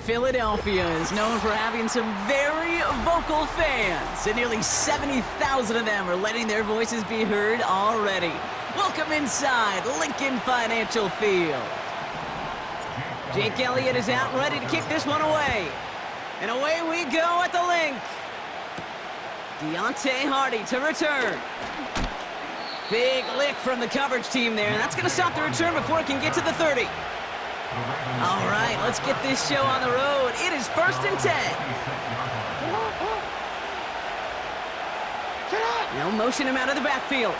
Philadelphia is known for having some very vocal fans, and nearly 70,000 of them are letting their voices be heard already. Welcome inside Lincoln Financial Field. Jake Elliott is out and ready to kick this one away. And away we go at the link. Deontay Hardy to return. Big lick from the coverage team there, and that's going to stop the return before it can get to the 30. All right, let's get this show on the road. It is 1st and 10. They'll motion him out of the backfield.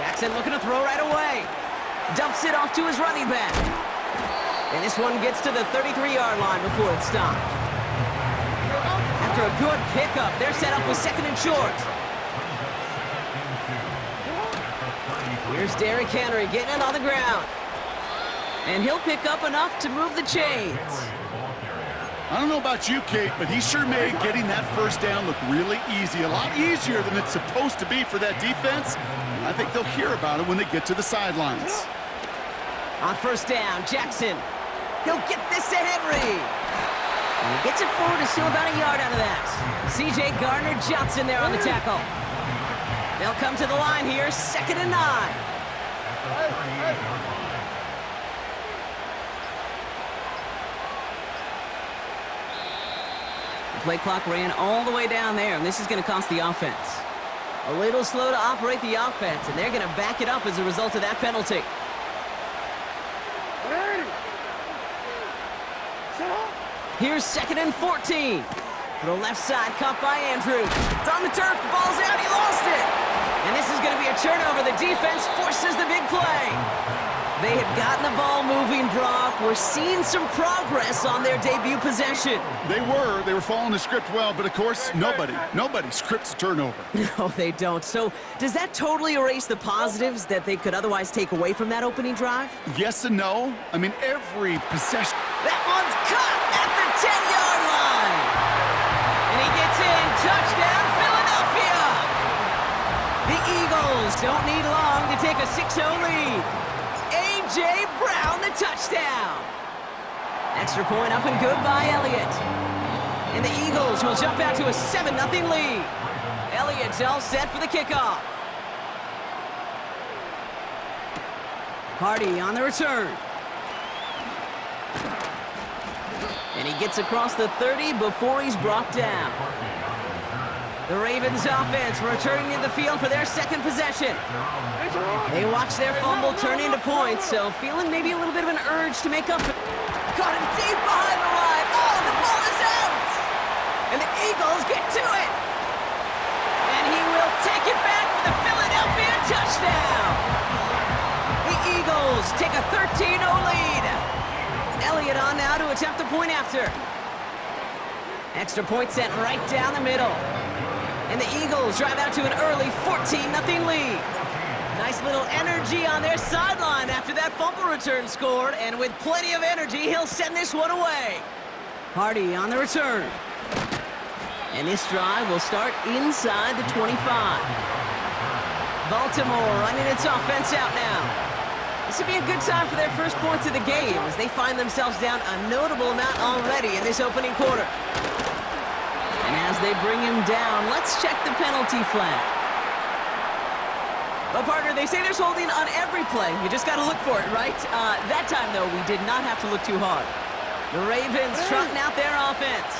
Jackson looking to throw right away. Dumps it off to his running back. And this one gets to the 33-yard line before it's stopped. After a good pickup, they're set up with 2nd and short. Here's Derrick Henry getting it on the ground. And he'll pick up enough to move the chains. I don't know about you, Kate, but he sure made getting that first down look really easy. A lot easier than it's supposed to be for that defense. I think they'll hear about it when they get to the sidelines. On 1st down, Jackson. He'll get this to Henry. And he gets it forward to steal about a yard out of that. C.J. Gardner-Johnson there on the tackle. They'll come to the line here, 2nd and 9. The play clock ran all the way down there, and this is going to cost the offense. A little slow to operate the offense, and they're going to back it up as a result of that penalty. Here's 2nd and 14. To the left side, caught by Andrews. It's on the turf, the ball's out, he lost it. And this is going to be a turnover. The defense forces the big play. They have gotten the ball moving, Brock. We're seeing some progress on their debut possession. They were following the script well, but of course, nobody scripts a turnover. No, they don't. So does that totally erase the positives that they could otherwise take away from that opening drive? Yes and no. I mean, every possession. That one's caught at the 10-yard line. And he gets in. Touchdown, Philadelphia. The Eagles don't need long to take a 6-0 lead. A.J. Brown, the touchdown. Extra point up and good by Elliott. And the Eagles will jump out to a 7-0 lead. Elliott's all set for the kickoff. Hardy on the return. And he gets across the 30 before he's brought down. The Ravens offense returning to the field for their 2nd possession. They watch their fumble turn into points, so feeling maybe a little bit of an urge to make up. Caught him deep behind the line. Oh, the ball is out! And the Eagles get to it. And he will take it back for the Philadelphia touchdown. The Eagles take a 13-0 lead. Elliott on now to attempt the point after. Extra point sent right down the middle. And the Eagles drive out to an early 14-0 lead. Nice little energy on their sideline after that fumble return scored. And with plenty of energy, he'll send this one away. Hardy on the return. And this drive will start inside the 25. Baltimore running its offense out now. This would be a good time for their first points of the game as they find themselves down a notable amount already in this opening quarter. And as they bring him down, let's check the penalty flag. Well, partner, they say there's holding on every play. You just got to look for it, right? That time, though, we did not have to look too hard. The Ravens trotting out their offense.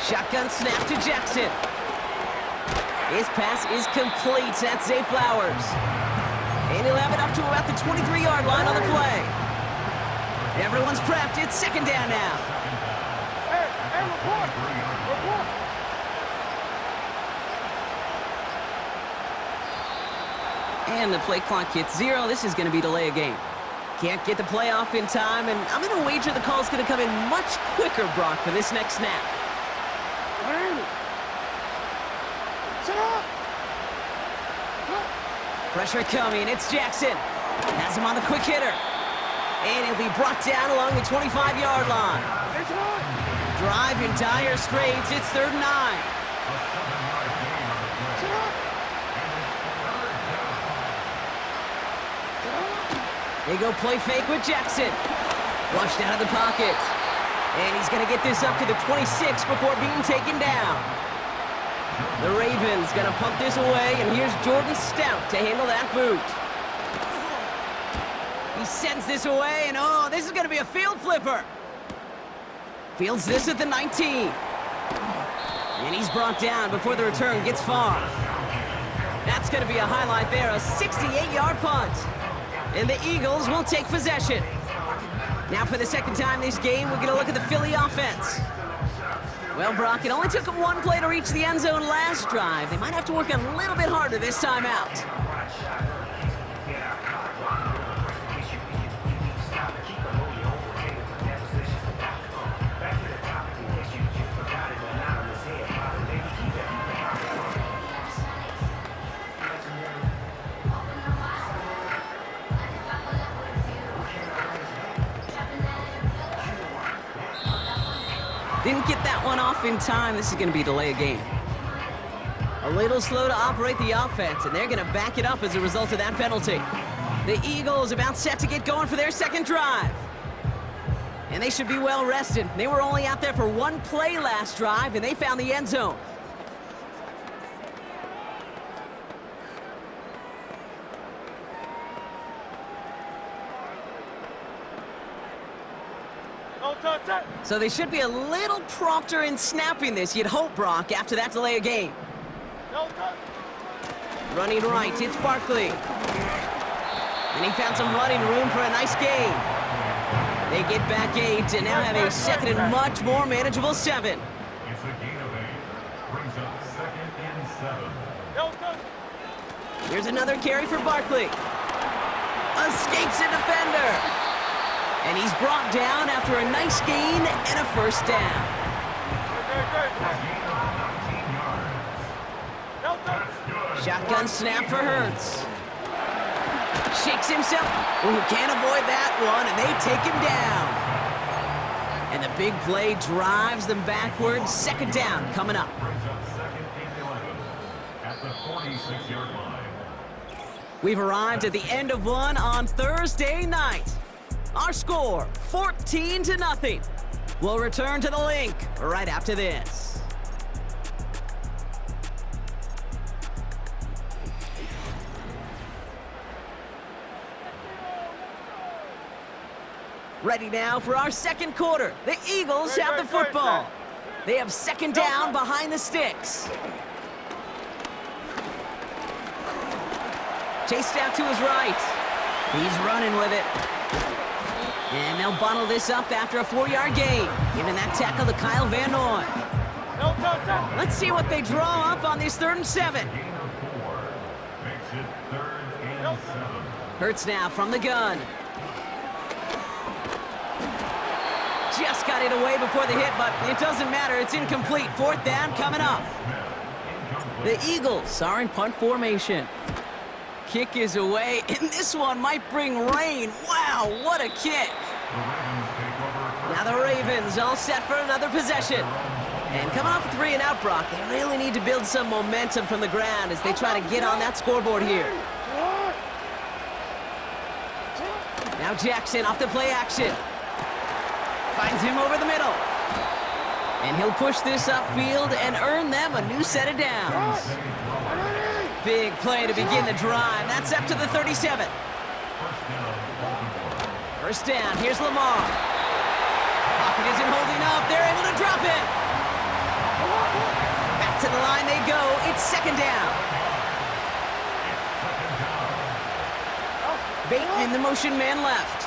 Shotgun snap to Jackson. His pass is complete. That's Zay Flowers. And he'll have it up to about the 23-yard line on the play. Everyone's prepped. It's 2nd down now. Hey, report. And the play clock hits 0. This is going to be delay a game. Can't get the play off in time, and I'm going to wager the call's going to come in much quicker, Brock, for this next snap. Pressure coming. It's Jackson. Has him on the quick hitter. And he'll be brought down along the 25-yard line. Drive in dire straits. It's 3rd and 9. They go play fake with Jackson. Flushed out of the pocket. And he's going to get this up to the 26 before being taken down. The Ravens going to pump this away, and here's Jordan Stout to handle that boot. He sends this away, and oh, this is going to be a field flipper. Fields this at the 19. And he's brought down before the return gets far. That's going to be a highlight there, a 68-yard punt. And the Eagles will take possession. Now for the second time this game, we're going to look at the Philly offense. Well, Brock, it only took them one play to reach the end zone last drive. They might have to work a little bit harder this time out. Didn't get that one off in time. This is going to be a delay of game. A little slow to operate the offense, and they're going to back it up as a result of that penalty. The Eagles about set to get going for their second drive. And they should be well rested. They were only out there for one play last drive, and they found the end zone. So they should be a little prompter in snapping this, you'd hope, Brock, after that delay of game. Running right, it's Barkley. And he found some running room for a nice gain. They get back 8 and now have a second and much more manageable 7. It's a gain of 8. Brings up 2nd and 7. Here's another carry for Barkley. Escapes a defender. And he's brought down after a nice gain and a first down. Shotgun snap for Hurts. Shakes himself. Ooh, can't avoid that one, and they take him down. And the big play drives them backwards. Second down coming up. Brings up 2nd and 11 at the 46-yard line. We've arrived at the end of one on Thursday night. Our score, 14-0. We'll return to the link right after this. Ready now for our second quarter. The Eagles have the football. They have second down behind the sticks. Chased out to his right. He's running with it. And they'll bottle this up after a 4-yard gain. Giving that tackle to Kyle Van Noy. Let's see what they draw up on this 3rd and 7. Gain of 4 makes it 3rd and 7. Hurts now from the gun. Just got it away before the hit, but it doesn't matter. It's incomplete. 4th down coming up. The Eagles are in punt formation. Kick is away, and this one might bring rain. Wow, what a kick. Now the Ravens all set for another possession. And coming off a 3 and out, Brock, they really need to build some momentum from the ground as they try to get on that scoreboard here. Now Jackson off the play action. Finds him over the middle. And he'll push this upfield and earn them a new set of downs. Big play to begin the drive. That's up to the 37. First down. Here's Lamar. Pocket isn't holding up. They're able to drop it. Back to the line they go. It's second down. Bateman, the motion man, left.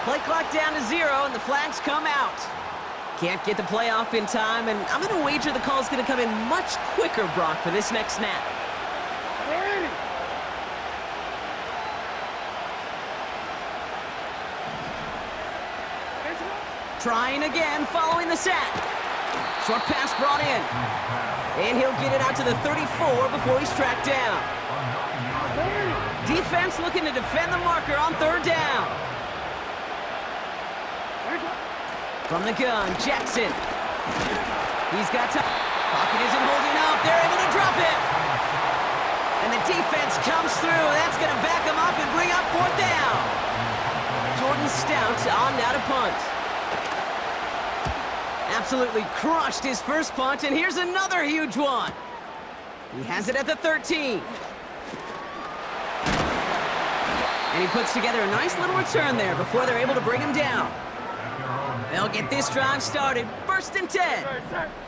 Play clock down to 0, and the flags come out. Can't get the play off in time, and I'm going to wager the call's going to come in much quicker, Brock, for this next snap. Trying again, following the sack. Short pass brought in. And he'll get it out to the 34 before he's tracked down. Defense looking to defend the marker on 3rd down. From the gun, Jackson. He's got time. Pocket isn't holding up. They're able to drop it. And the Defense comes through. That's going to back him up and bring up fourth down. Jordan Stout on now to punt. Absolutely crushed his first punt, and here's another huge one. He has it at the 13. And he puts together a nice little return there before they're able to bring him down. They'll get this drive started. 1st and 10.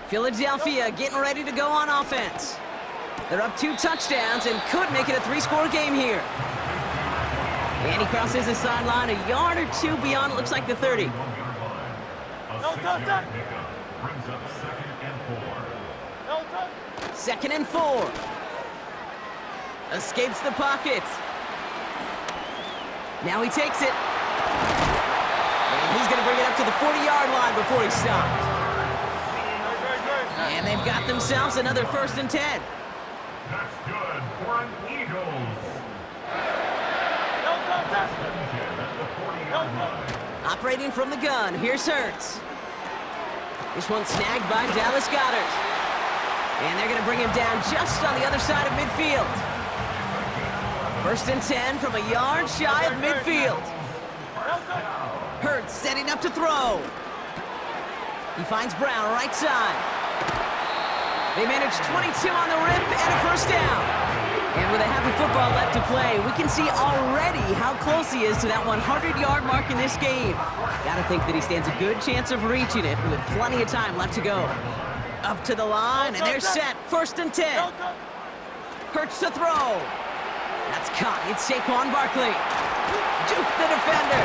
Philadelphia getting ready to go on offense. They're up 2 touchdowns and could make it a 3-score game here. And he crosses the sideline a yard or 2 beyond, it looks like the 30. Brings up 2nd and 4. 2nd and 4. Escapes the pocket. Now he takes it. And he's going to bring it up to the 40-yard line before he stopped. And they've got themselves another 1st and 10. That's good for an Eagles. At the 40-yard line. Operating from the gun, here's Hurts. This one snagged by Dallas Goedert. And they're going to bring him down just on the other side of midfield. 1st and 10 from a yard shy of midfield. Hurts setting up to throw. He finds Brown right side. They manage 22 on the rip and a 1st down. And with a half of football left to play, we can see already how close he is to that 100-yard mark in this game. Gotta think that he stands a good chance of reaching it with plenty of time left to go. Up to the line, and they're set. 1st and 10. Hurts to throw. That's caught. It's Saquon Barkley. Duke the defender.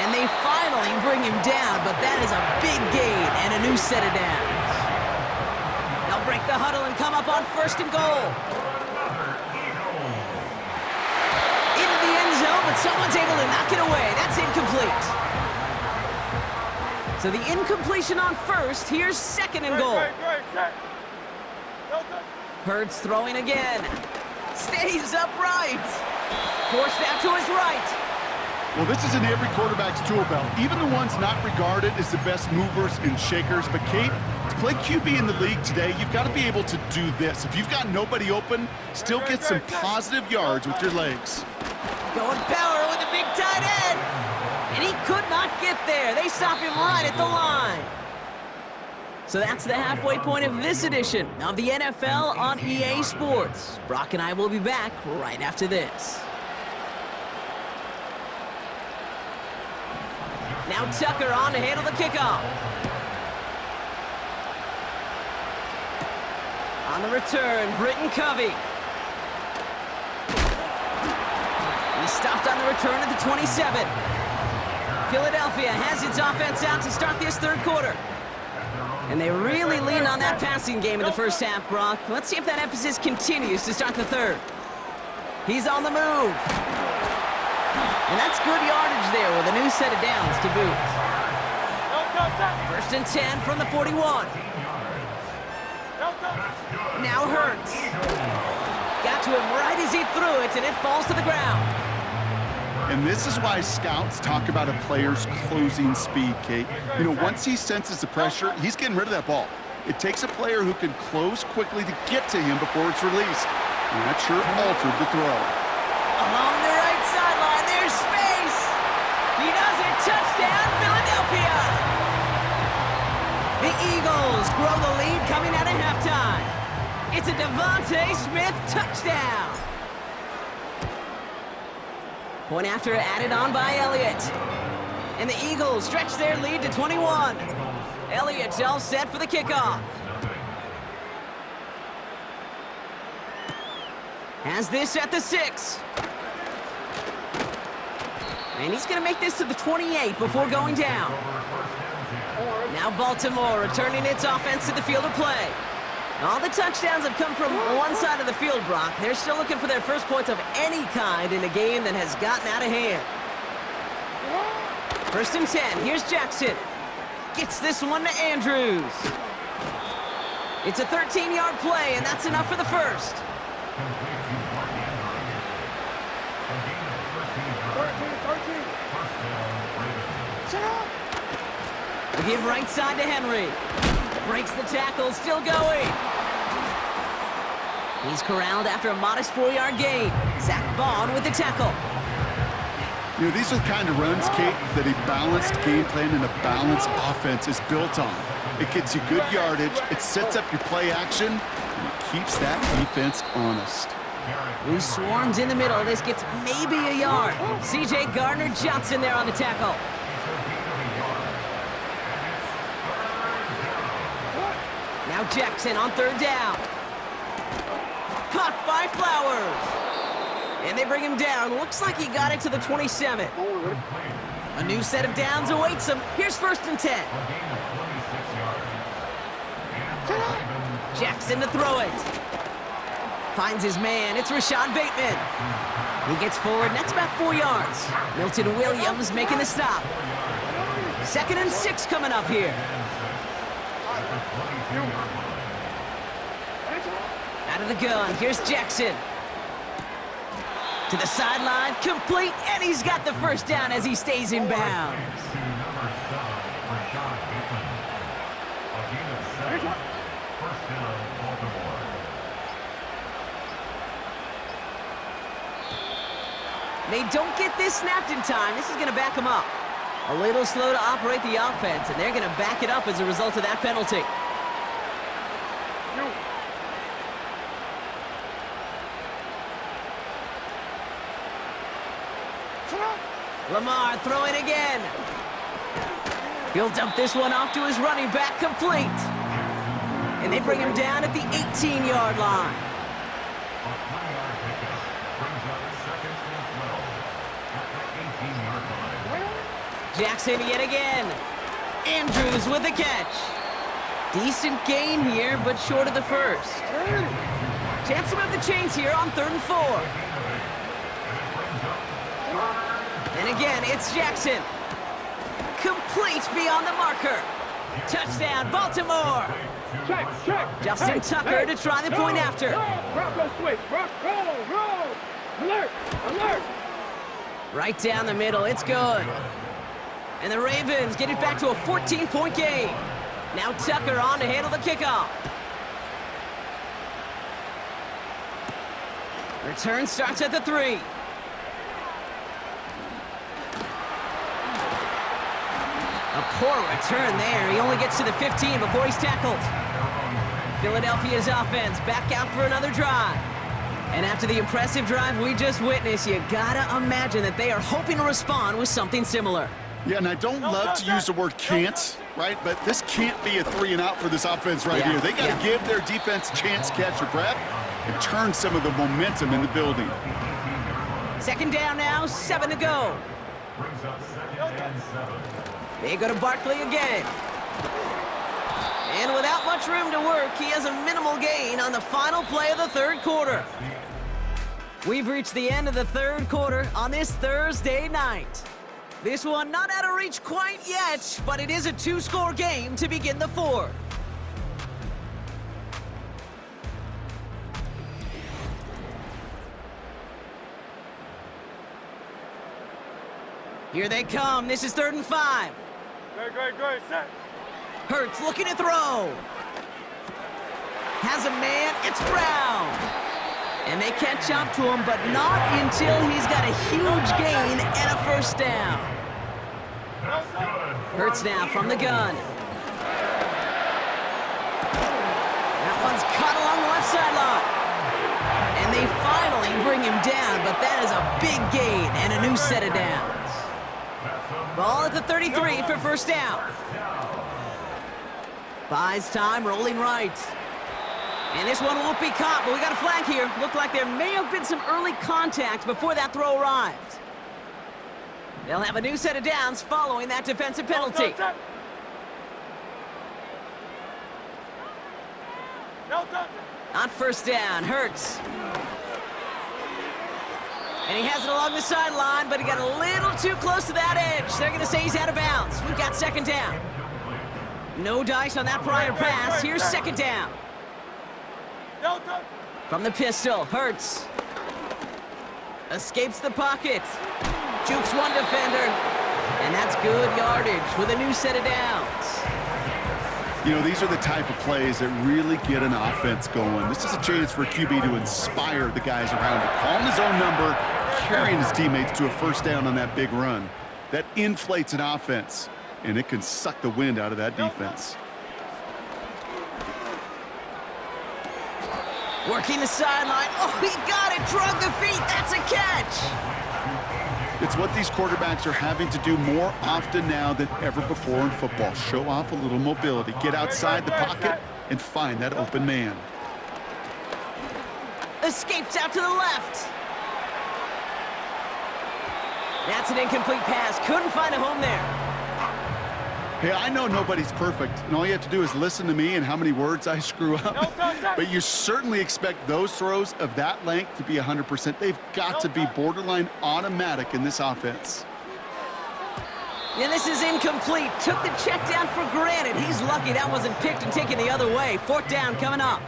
And they finally bring him down, but that is a big gain and a new set of downs. They'll break the huddle and come up on 1st and goal. Into the end zone, but someone's able to knock it away. That's incomplete. So the incompletion on 1st. Here's 2nd and goal. Hurts throwing again. Stays upright. Forced out to his right. Well, this is in every quarterback's tool belt, even the ones not regarded as the best movers and shakers. But, Kate, to play QB in the league today, you've got to be able to do this. If you've got nobody open, still get some positive yards with your legs. Going power with a big tight end. And he could not get there. They stop him right at the line. So that's the halfway point of this edition of the NFL on EA Sports. Brock and I will be back right after this. Now Tucker on to handle the kickoff. On the return, Britton Covey. He stopped on the return at the 27. Philadelphia has its offense out to start this 3rd quarter. And they really leaned on that passing game in the 1st half, Brock. Let's see if that emphasis continues to start the 3rd. He's on the move. And that's good yardage there with a new set of downs to boot. 1st and 10 from the 41. Now Hurts. Got to him right as he threw it, and it falls to the ground. And this is why scouts talk about a player's closing speed, Kate. You know, once he senses the pressure, he's getting rid of that ball. It takes a player who can close quickly to get to him before it's released. And that sure altered the throw. Along the right sideline, there's space. He does it. Touchdown, Philadelphia. The Eagles grow the lead coming out of halftime. It's a Devontae Smith touchdown. Point after added on by Elliott. And the Eagles stretch their lead to 21. Elliott's all set for the kickoff. Has this at the 6. And he's going to make this to the 28 before going down. Now Baltimore returning its offense to the field of play. All the touchdowns have come from one side of the field, Brock. They're still looking for their first points of any kind in a game that has gotten out of hand. 1st and 10. Here's Jackson. Gets this one to Andrews. It's a 13-yard play, and that's enough for the 1st. 13. We give right side to Henry. Breaks the tackle, still going. He's corralled after a modest 4-yard gain. Zach Vaughn with the tackle. You know, these are the kind of runs, Kate, that a balanced game plan and a balanced offense is built on. It gets you good yardage, it sets up your play action, and it keeps that defense honest. Who swarms in the middle. This gets maybe a yard. C.J. Gardner-Johnson there on the tackle. Now Jackson on 3rd down. Caught by Flowers. And they bring him down. Looks like he got it to the 27. A new set of downs awaits him. Here's 1st and 10. Jackson to throw it. Finds his man. It's Rashad Bateman. He gets forward, and that's about 4 yards. Milton Williams making the stop. 2nd and 6 coming up here. Out of the gun, here's Jackson. To the sideline, complete, and he's got the 1st down as he stays in bounds. They don't get this snapped in time. This is going to back them up. A little slow to operate the offense, and they're going to back it up as a result of that penalty. Lamar throwing again. He'll dump this one off to his running back, complete. And they bring him down at the 18-yard line. Jackson yet again. Andrews with the catch. Decent gain here, but short of the 1st. Chance to move the chains here on 3rd and 4. And again, it's Jackson. Complete beyond the marker. Touchdown, Baltimore. Check. Justin Hey, Tucker to try the point after. Roll, switch. Roll. Alert. Right down the middle, it's good. And the Ravens get it back to a 14-point game. Now Tucker on to handle the kickoff. Return starts at the 3. A poor return there. He only gets to the 15 before he's tackled. Philadelphia's offense back out for another drive. And after the impressive drive we just witnessed, you gotta imagine that they are hoping to respond with something similar. Yeah, and I don't love to use the word can't, right? But this can't be a 3 and out for this offense right here. They got to give their defense a chance to catch their breath and turn some of the momentum in the building. 2nd down now, 7 to go. They go to Barkley again. And without much room to work, he has a minimal gain on the final play of the 3rd quarter. We've reached the end of the 3rd quarter on this Thursday night. This one not out of reach quite yet, but it is a 2-score game to begin the 4th. Here they come. This is 3rd and 5. Great. Set. Hurts looking to throw. Has a man. It's Brown. And they catch up to him, but not until he's got a huge gain and a 1st down. Hurts now from the gun. That one's caught along the left sideline. And they finally bring him down, but that is a big gain and a new set of downs. Ball at the 33 for 1st down. Buys time, rolling right. And this one won't be caught, but we got a flag here. Looked like there may have been some early contact before that throw arrived. They'll have a new set of downs following that defensive penalty. On 1st down, Hurts. And he has it along the sideline, but he got a little too close to that edge. They're going to say he's out of bounds. We've got 2nd down. No dice on that prior pass. Here's 2nd down. From the pistol, Hurts. Escapes the pocket. Jukes one defender. And that's good yardage with a new set of downs. You know, these are the type of plays that really get an offense going. This is a chance for a QB to inspire the guys around him. Calling his own number, carrying his teammates to a first down on that big run. That inflates an offense, and it can suck the wind out of that defense. Working the sideline. Oh, he got it. Drug the feet. That's a catch. It's what these quarterbacks are having to do more often now than ever before in football. Show off a little mobility. Get outside the pocket and find that open man. Escapes out to the left. That's an incomplete pass. Couldn't find a home there. Hey, I know nobody's perfect, and all you have to do is listen to me and how many words I screw up. But you certainly expect those throws of that length to be 100%. They've got to be borderline automatic in this offense. And this is incomplete. Took the check down for granted. He's lucky that wasn't picked and taken the other way. Fourth down coming up.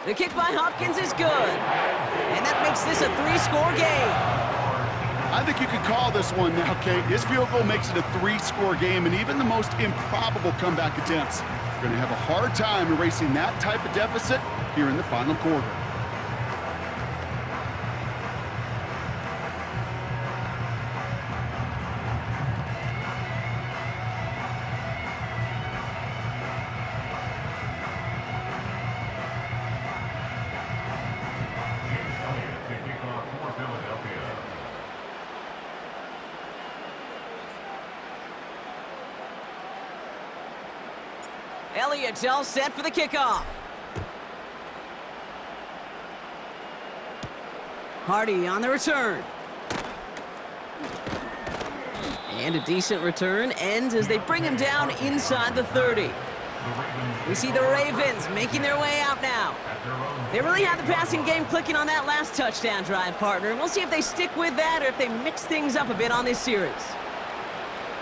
The kick by Hopkins is good. And that makes this a 3-score game. I think you could call this one now, Kate. His field goal makes it a 3-score game, and even the most improbable comeback attempts are going to have a hard time erasing that type of deficit here in the final quarter. Elliott's all set for the kickoff. Hardy on the return. And a decent return ends as they bring him down inside the 30. We see the Ravens making their way out now. They really had the passing game clicking on that last touchdown drive, partner. And we'll see if they stick with that or if they mix things up a bit on this series.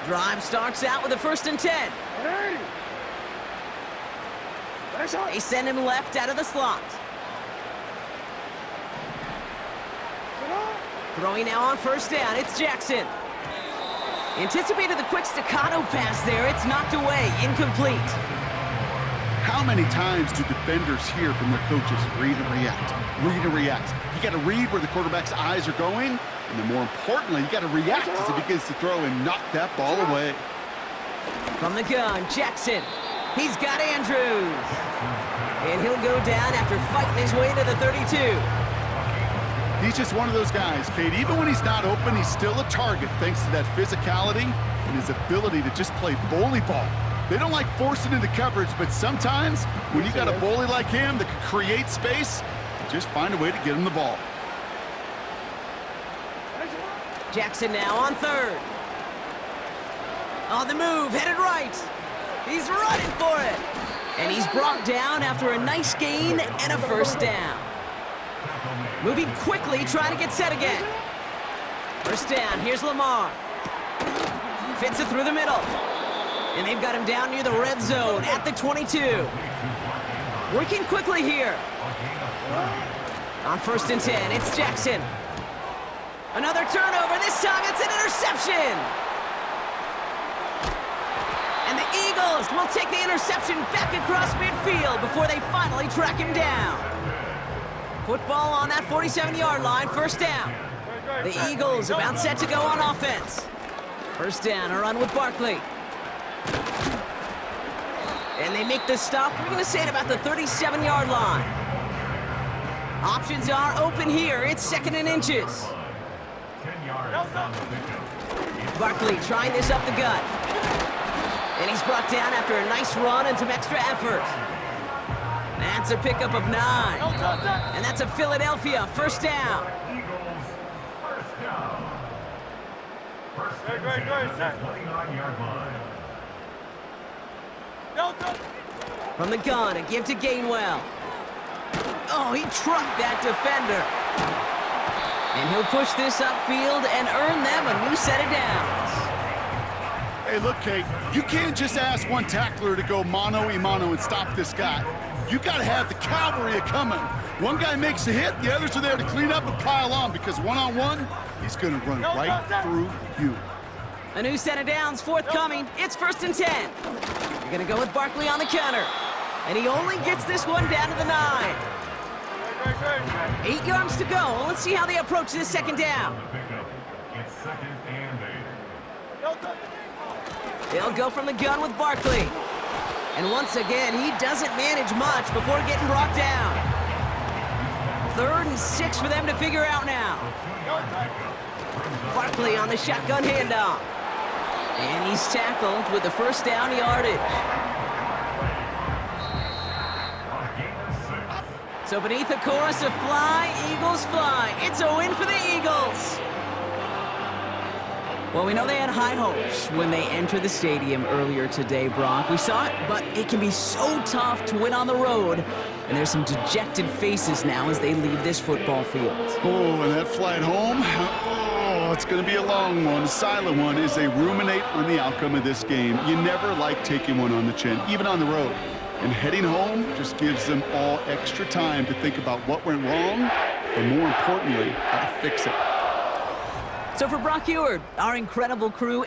Drive starts out with a 1st and 10. They send him left out of the slot. Throwing now on 1st down, it's Jackson. Anticipated the quick staccato pass there. It's knocked away, incomplete. How many times do defenders hear from their coaches, read and react, read and react? You got to read where the quarterback's eyes are going, and then more importantly, you got to react as he begins to throw and knock that ball away. From the gun, Jackson. He's got Andrews. And he'll go down after fighting his way to the 32. He's just one of those guys, Kate. Even when he's not open, he's still a target thanks to that physicality and his ability to just play bully ball. They don't like forcing into coverage, but sometimes when you got a bully like him that can create space, just find a way to get him the ball. Jackson now on 3rd. On the move, headed right. He's running for it. And he's brought down after a nice gain and a 1st down. Moving quickly, trying to get set again. 1st down, here's Lamar. Fits it through the middle. And they've got him down near the red zone at the 22. Working quickly here. On 1st and 10, it's Jackson. Another turnover, this time it's an interception. And the Eagles will take the interception back across midfield before they finally track him down. Football on that 47-yard line, 1st down. The Eagles about set to go on offense. 1st down, a run with Barkley. And they make the stop, we're going to say at about the 37-yard line. Options are open here, it's 2nd and inches. Barkley trying this up the gut. And he's brought down after a nice run and some extra effort. That's a pickup of 9. And that's a Philadelphia 1st down. From the gun, a give to Gainwell. Oh, he trucked that defender. And he'll push this upfield and earn them a new set of downs. Hey, look, Kate, you can't just ask one tackler to go mano-a-mano and stop this guy. You got to have the cavalry coming. One guy makes a hit, the others are there to clean up and pile on because one-on-one, he's going to run right through you. A new set of downs forthcoming. It's 1st and 10. They're going to go with Barkley on the counter. And he only gets this one down to the 9. 8 yards to go. Let's see how they approach this 2nd down. It's 2nd and 8. They'll go from the gun with Barkley. And once again, he doesn't manage much before getting brought down. 3rd and 6 for them to figure out now. Barkley on the shotgun handoff. And he's tackled with the 1st down yardage. So beneath a chorus of fly, Eagles fly. It's a win for the Eagles. Well, we know they had high hopes when they entered the stadium earlier today, Brock. We saw it, but it can be so tough to win on the road. And there's some dejected faces now as they leave this football field. Oh, and that flight home? Oh, it's going to be a long one, a silent one, as they ruminate on the outcome of this game. You never like taking one on the chin, even on the road. And heading home just gives them all extra time to think about what went wrong, but more importantly, how to fix it. So for Brock Eward, our incredible crew,